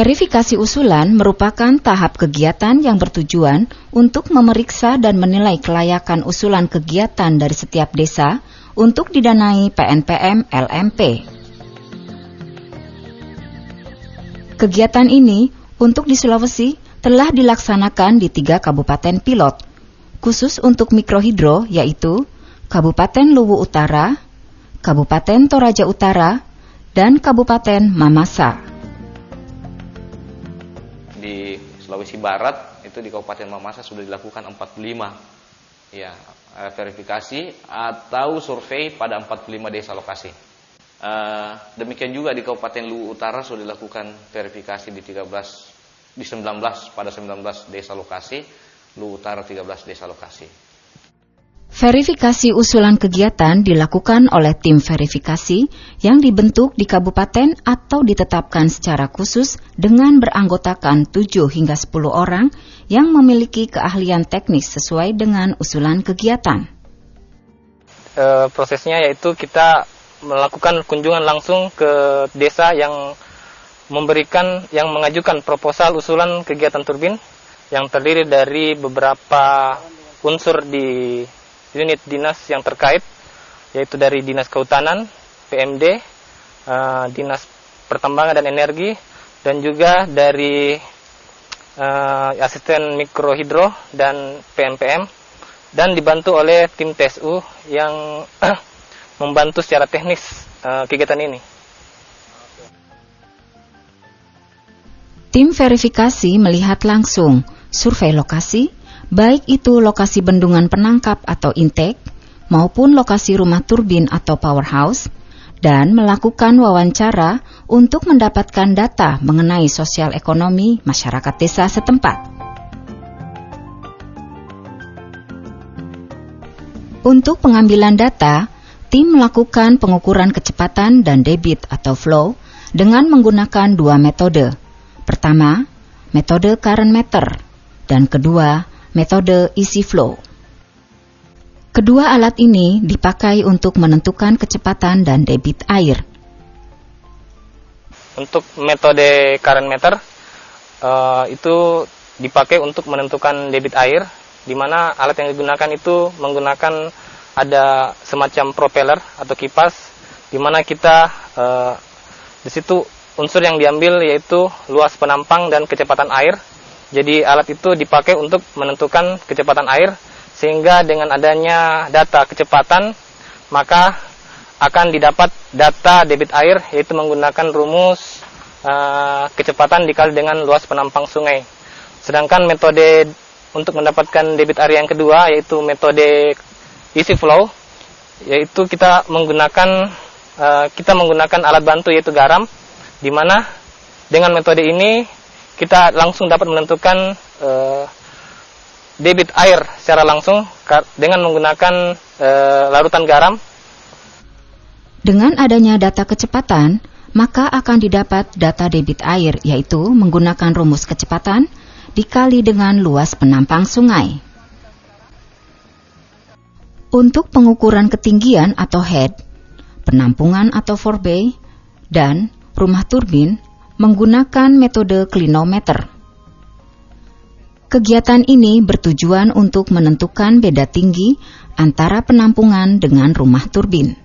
Verifikasi usulan merupakan tahap kegiatan yang bertujuan untuk memeriksa dan menilai kelayakan usulan kegiatan dari setiap desa untuk didanai PNPM LMP. Kegiatan ini untuk di Sulawesi telah dilaksanakan di 3 kabupaten pilot, khusus untuk mikrohidro yaitu Kabupaten Luwu Utara, Kabupaten Toraja Utara, dan Kabupaten Mamasa. Di Sulawesi Barat itu di Kabupaten Mamasa sudah dilakukan 45 verifikasi atau survei pada 45 desa lokasi. Demikian juga di Kabupaten Luwu Utara sudah dilakukan verifikasi di 19 desa lokasi, Luwu Utara 13 desa lokasi. Verifikasi usulan kegiatan dilakukan oleh tim verifikasi yang dibentuk di kabupaten atau ditetapkan secara khusus dengan beranggotakan 7 hingga 10 orang yang memiliki keahlian teknis sesuai dengan usulan kegiatan. Prosesnya yaitu kita melakukan kunjungan langsung ke desa yang mengajukan proposal usulan kegiatan turbin yang terdiri dari beberapa unsur di unit dinas yang terkait, yaitu dari Dinas Kehutanan, PMD, Dinas Pertambangan dan Energi, dan juga dari Asisten Mikrohidro dan PMPM, dan dibantu oleh tim TSU yang membantu secara teknis kegiatan ini. Tim verifikasi melihat langsung survei lokasi, baik itu lokasi bendungan penangkap atau intake, maupun lokasi rumah turbin atau powerhouse, dan melakukan wawancara untuk mendapatkan data mengenai sosial ekonomi masyarakat desa setempat. Untuk pengambilan data, tim melakukan pengukuran kecepatan dan debit atau flow dengan menggunakan 2 metode. Pertama, metode current meter, dan kedua, metode easy flow. Kedua alat ini dipakai untuk menentukan kecepatan dan debit air. Untuk metode current meter itu dipakai untuk menentukan debit air, di mana alat yang digunakan itu menggunakan ada semacam propeller atau kipas, di mana kita di situ unsur yang diambil yaitu luas penampang dan kecepatan air. Jadi alat itu dipakai untuk menentukan kecepatan air, sehingga dengan adanya data kecepatan, maka akan didapat data debit air, yaitu menggunakan rumus kecepatan dikali dengan luas penampang sungai. Sedangkan metode untuk mendapatkan debit air yang kedua, yaitu metode easy flow, yaitu kita menggunakan alat bantu yaitu garam, di mana dengan metode ini kita langsung dapat menentukan debit air secara langsung dengan menggunakan larutan garam. Dengan adanya data kecepatan, maka akan didapat data debit air, yaitu menggunakan rumus kecepatan dikali dengan luas penampang sungai. Untuk pengukuran ketinggian atau head, penampungan atau forebay, dan rumah turbin, menggunakan metode clinometer. Kegiatan ini bertujuan untuk menentukan beda tinggi antara penampungan dengan rumah turbin.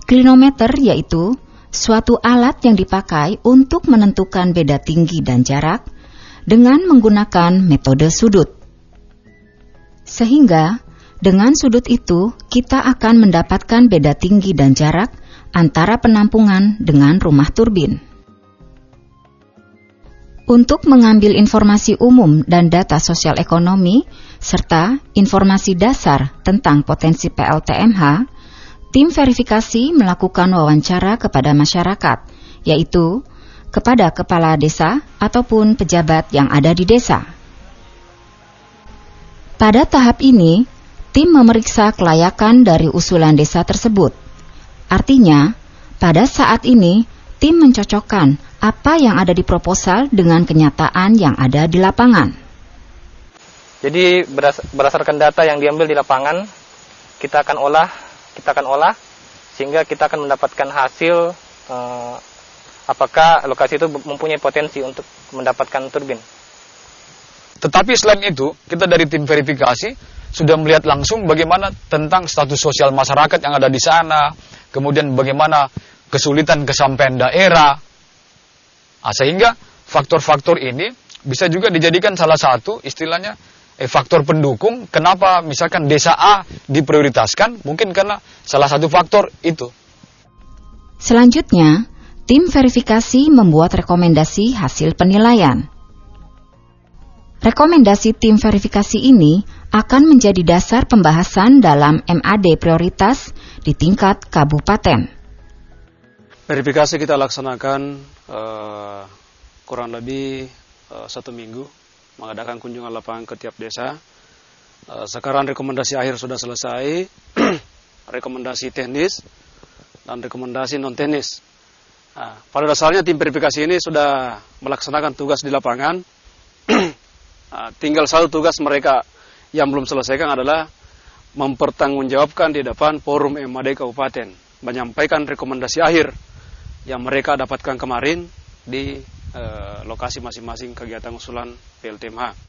Clinometer yaitu suatu alat yang dipakai untuk menentukan beda tinggi dan jarak dengan menggunakan metode sudut. Sehingga dengan sudut itu kita akan mendapatkan beda tinggi dan jarak antara penampungan dengan rumah turbin. Untuk mengambil informasi umum dan data sosial ekonomi, serta informasi dasar tentang potensi PLTMH, tim verifikasi melakukan wawancara kepada masyarakat, yaitu kepada kepala desa ataupun pejabat yang ada di desa. Pada tahap ini, tim memeriksa kelayakan dari usulan desa tersebut. Artinya, pada saat ini, tim mencocokkan apa yang ada di proposal dengan kenyataan yang ada di lapangan. Jadi berdasarkan data yang diambil di lapangan, kita akan olah, sehingga kita akan mendapatkan hasil apakah lokasi itu mempunyai potensi untuk mendapatkan turbin. Tetapi selain itu, kita dari tim verifikasi sudah melihat langsung bagaimana tentang status sosial masyarakat yang ada di sana, kemudian bagaimana kesulitan kesampaian daerah. Sehingga faktor-faktor ini bisa juga dijadikan salah satu istilahnya faktor pendukung kenapa misalkan desa A diprioritaskan, mungkin karena salah satu faktor itu. Selanjutnya, tim verifikasi membuat rekomendasi hasil penilaian. Rekomendasi tim verifikasi ini akan menjadi dasar pembahasan dalam MAD prioritas di tingkat kabupaten. Verifikasi kita laksanakan kurang lebih 1 minggu, mengadakan kunjungan lapangan ke tiap desa. Sekarang rekomendasi akhir sudah selesai, rekomendasi teknis dan rekomendasi non-teknis. Pada dasarnya tim verifikasi ini sudah melaksanakan tugas di lapangan. Tinggal satu tugas mereka yang belum selesaikan adalah mempertanggungjawabkan di depan forum MAD Kabupaten, menyampaikan rekomendasi akhir yang mereka dapatkan kemarin di lokasi masing-masing kegiatan usulan PLTMH.